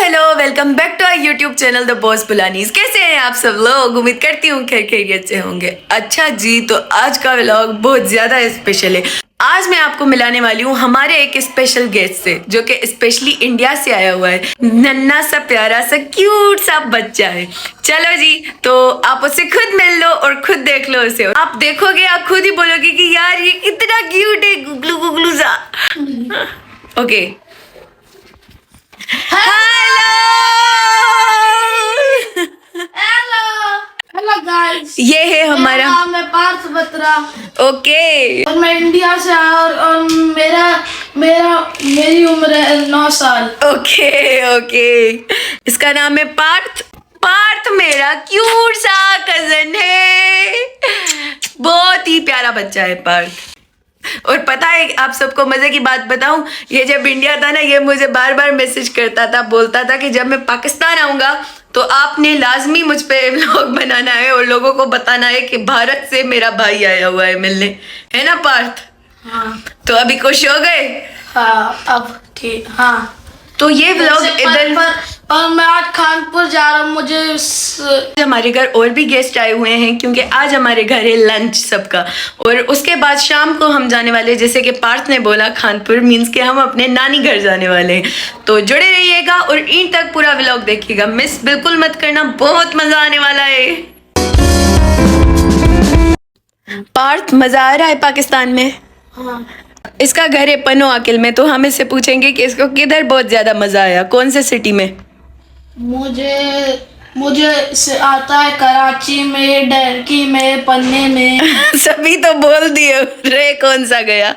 Hello welcome back to our YouTube channel the boss बुलानीज। कैसे हैं आप सब लोग? उम्मीद करती हूँ खैरियत से होंगे। अच्छा जी, तो आज का व्लॉग बहुत ज्यादा स्पेशल है। आज मैं आपको मिलाने वाली हूँ हमारे एक स्पेशल गेस्ट से, जो कि स्पेशली इंडिया से आया हुआ है। नन्ना सा प्यारा सा क्यूट सा बच्चा है। चलो जी, तो आप उससे खुद मिल लो और खुद देख लो उसे। आप देखोगे, आप खुद ही बोलोगे कि यार ये कितना क्यूट है, गुगलू गुगलू सा। ओके, हेलो गाइस, ये है हमारा नाम है पार्थ बत्रा। ओके और मैं इंडिया से आया और मेरी उम्र है 9 साल। ओके ओके इसका नाम है पार्थ। पार्थ मेरा क्यूट सा कजन है। बहुत ही प्यारा बच्चा है पार्थ। और पता है आप सबको मजे की बात बताऊं, ये जब इंडिया था ना, ये मुझे बार बार मैसेज करता था, बोलता था कि जब मैं पाकिस्तान आऊंगा तो आपने लाजमी मुझ पे व्लॉग बनाना है और लोगों को बताना है कि भारत से मेरा भाई आया हुआ है मिलने। है ना पार्थ? हाँ, तो अभी खुश हो गए? हाँ अब ठीक। हाँ, तो ये व्लॉग इधर पर मैं आज कानपुर जा रहा हूँ। मुझे हमारे घर और भी गेस्ट आए हुए हैं, क्योंकि आज हमारे घर है लंच सबका। और उसके बाद शाम को हम जाने वाले हैं, जैसे कि पार्थ ने बोला, खानपुर मीन्स कि हम अपने नानी घर जाने वाले हैं। तो जुड़े रहिएगा और इन तक पूरा व्लॉग देखिएगा, मिस बिल्कुल मत करना, बहुत मजा आने वाला है। पार्थ, मजा आ रहा है पाकिस्तान में? हाँ, इसका घर है पनो आकिल में, तो हम इससे पूछेंगे कि इसको किधर बहुत ज्यादा मजा आया, कौन से सिटी में? मुझे से आता है कराची में, डरकी में, पन्ने में। सभी तो बोल दिए, रे कौन सा गया?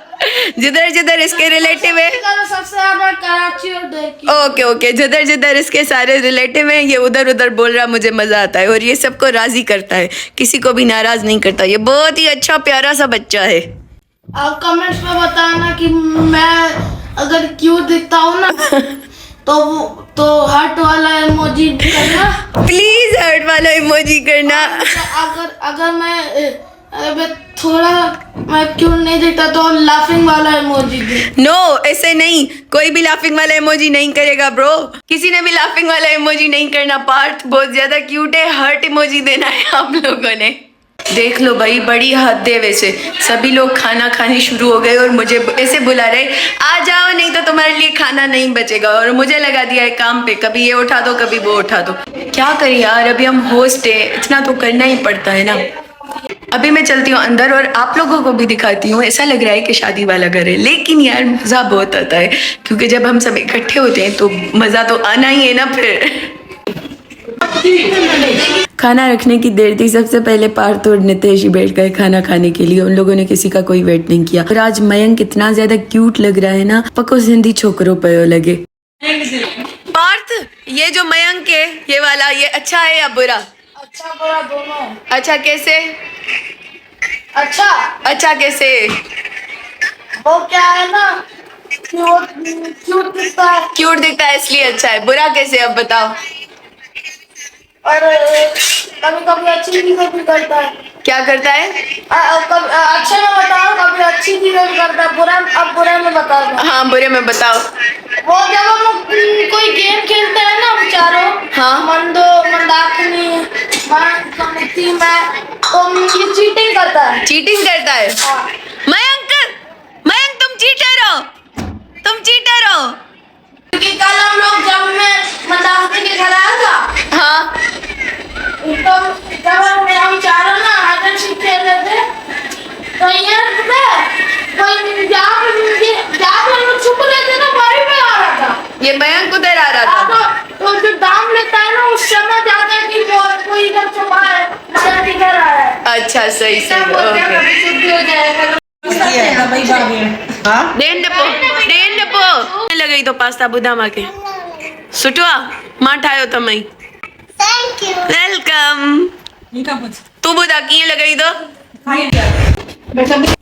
जिधर जिधर इसके रिलेटिव है, सबसे ज्यादा कराची और डरकी। ओके ओके, जिधर जिधर इसके सारे रिलेटिव हैं, ये उधर उधर बोल रहा मुझे मजा आता है। और ये सबको राजी करता है, किसी को भी नाराज नहीं करता। ये बहुत ही अच्छा प्यारा सा बच्चा है। आप कमेंट्स में बताना कि मैं अगर क्यों दिखता हूँ ना तो हार्ट वाला इमोजी करना। प्लीज हार्ट वाला इमोजी करना। अगर मैं क्यों नहीं दिखता तो लाफिंग वाला इमोजी दे। नो, ऐसे नहीं, कोई भी लाफिंग वाला इमोजी नहीं करेगा ब्रो। किसी ने भी लाफिंग वाला इमोजी नहीं करना। पार्थ बहुत ज्यादा क्यूट है, हार्ट इमोजी देना है आप लोगों ने। देख लो भाई, बड़ी हद है। वैसे सभी लोग खाना खाने शुरू हो गए और मुझे ऐसे बुला रहे, आ जाओ नहीं तो तुम्हारे लिए खाना नहीं बचेगा। और मुझे लगा दिया है काम पे, कभी ये उठा दो कभी वो उठा दो। क्या करें यार, अभी हम होस्ट है, इतना तो करना ही पड़ता है ना। अभी मैं चलती हूँ अंदर और आप लोगों को भी दिखाती हूँ। ऐसा लग रहा है कि शादी वाला घर है, लेकिन यार मजा बहुत आता है, क्योंकि जब हम सब इकट्ठे होते हैं तो मजा तो आना ही है ना। फिर खाना रखने की देर थी, सबसे पहले पार्थ और नितेश ही बैठ गए खाना खाने के लिए। उन लोगों ने किसी का कोई वेट नहीं किया। और आज मयंक इतना ज्यादा क्यूट लग रहा है ना, पको सिंधी छोकरो पयो लगे। पार्थ, ये जो मयंक है ये वाला, ये अच्छा है या बुरा? अच्छा बुरा दोनों। अच्छा कैसे? अच्छा कैसे? वो क्या है ना, क्यूट दिखता है। क्यूट दिखता है इसलिए अच्छा है। बुरा कैसे, अब बताओ। और कभी कभी अच्छी चीजें भी करता है। क्या करता है? अच्छे में बताओ, कभी अच्छी चीजें भी करता है। अब बुरे में बताओ। हाँ, बुरे में बताओ। वो जब हम लोग कोई गेम खेलते हैं ना चारों, हाँ, मंदाकिनी में, तो ये चीटिंग करता है। चीटिंग करता है। हाँ। मयंक तुम चीटर हो, तुम चीटर हो। क्योंकि कल हम लोग जब मैं मंदाकिनी के घर आया था, हाँ, तो जब हम चारों ना हाइड सीख खेल रहे थे, तो ये पता है, कोई जहाँ पे हम लोग छुप रहे थे ना, वहीं पे आ रहा था। ये मयंक उधर आ रहा था। तो जो दाम लेता है ना, उस समय जाता है कि वो कोई इधर छुपा है, मदद इधर आया है। अच्छा, सही सही, ओके। शुद्धि हो जाएगा। ट्रेन डपो लगी तो पास्ता बुधा मां के सुठवा मां ठायो तमई। Thank you. वेलकम। तू बुधा किए लगी तो?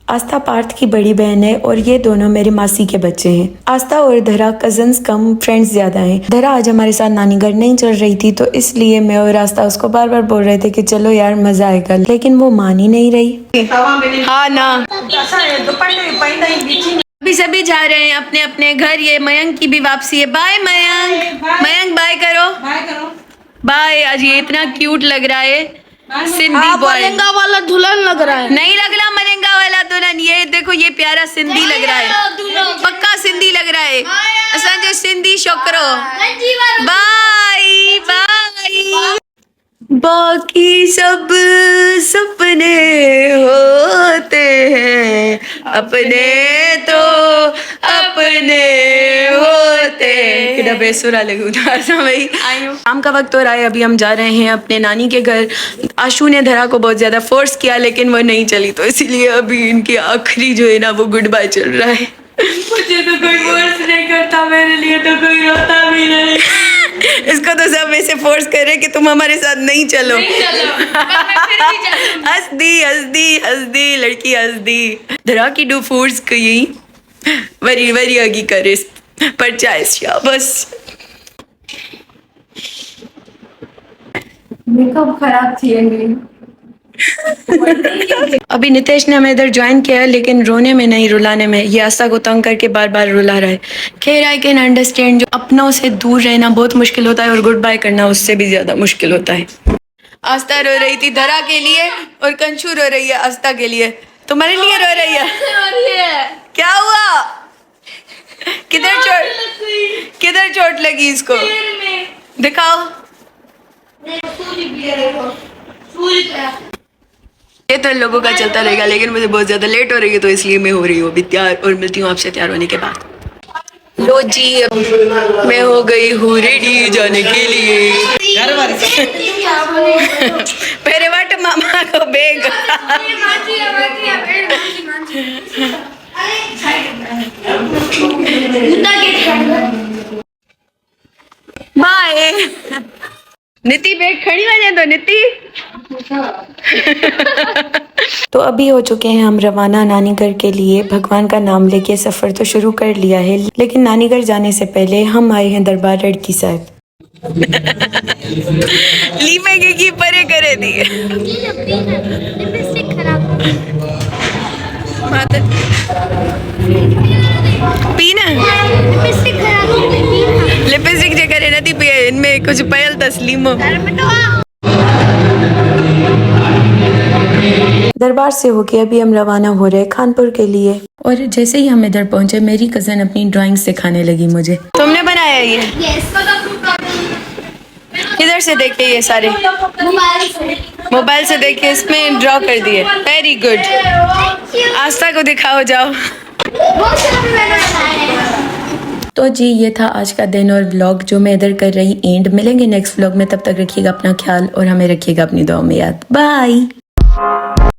आस्था पार्थ की बड़ी बहन है और ये दोनों मेरी मासी के बच्चे हैं। आस्था और धरा कजन्स कम, फ्रेंड्स ज्यादा हैं। धरा आज हमारे साथ नानी घर नहीं चल रही थी, तो इसलिए मैं और आस्था उसको बार बार बोल रहे थे कि चलो यार मजा आएगा, लेकिन वो मान ही नहीं रही। हाँ ना, अभी सभी जा रहे हैं अपने अपने घर। ये मयंक की भी वापसी है। Bye Mayank. Mayank bye bye. आज ये इतना क्यूट लग रहा है, सिंधी हाँ, बॉय। मलेंगा वाला दुल्हन लग रहा है। नहीं लग रहा मलेंगा वाला दुल्हन, ये देखो ये प्यारा सिंधी लग रहा है, पक्का सिंधी लग रहा है। असांजो सिंधी छोकरो। Bye bye. बाकी सब सपने होते हैं, अपने तो अपने होते। कितना बेसुरा लगू था भाई। शाम का वक्त हो रहा है, अभी हम जा रहे हैं अपने नानी के घर। आशू ने धरा को बहुत ज्यादा फोर्स किया लेकिन वो नहीं चली, तो इसीलिए अभी इनकी आखिरी जो है ना वो गुड बाय चल रहा है। मुझे तो कोई फोर्स नहीं करता, मेरे लिए तो कोई रोता भी नहीं। इसको तो सब ऐसे फोर्स कर रहे कि तुम हमारे साथ नहीं चलो। हंस दी हंस दी हंस दी लड़की हंस दी। धरा की डू फोर्स कही वरी वरी अगी करे परचाइस बस। मेकअप खराब थी। अभी नितेश ने हमें इधर ज्वाइन किया है, लेकिन रोने में नहीं रुलाने में। ये आस्था को तंग करके बार बार रुला रहा है। खैर आई कैन अंडरस्टैंड, जो अपनों से दूर रहना बहुत मुश्किल होता है और गुड बाय करना उससे भी ज्यादा मुश्किल होता है। आस्था रो रही थी धरा के लिए और कंशु रो रही है आस्था के लिए। तुम्हारे लिए रो रही है? क्या हुआ? किधर चोट लगी इसको? दिखाओ। ये तो इन लोगों का चलता रहेगा, लेकिन मुझे बहुत ज्यादा लेट हो रही है तो इसलिए मैं हो रही हूँ अभी तैयार, और मिलती हूँ आपसे तैयार होने के बाद। लो जी, मैं हो गई हूँ रेडी जाने के लिए। पहले वट मामा को बेग। बाय। नीति बैग खड़ी हो तो नीति। तो अभी हो चुके हैं हम रवाना नानी घर के लिए। भगवान का नाम लेके सफर तो शुरू कर लिया है, लेकिन नानी घर जाने से पहले हम आए हैं दरबार लड़की साहब। लीमे की परे करे दिए। पीना लिपस्टिक जे करे नथी पिए, इनमें कुछ पयल तस्लीमो। दरबार से होके अभी हम रवाना हो रहे खानपुर के लिए। और जैसे ही हम इधर पहुंचे मेरी कजन अपनी ड्राइंग सिखाने लगी मुझे। तुमने बनाया ये? किधर से देखे ये सारे? मोबाइल से देखे, इसमें ड्रॉ कर दिए। Very good. आस्था को दिखाओ जाओ। तो जी ये था आज का दिन और व्लॉग जो मैं इधर कर रही एंड। मिलेंगे नेक्स्ट व्लॉग में, तब तक रखिएगा अपना ख्याल और हमें रखिएगा अपनी दुआ में याद। बाय।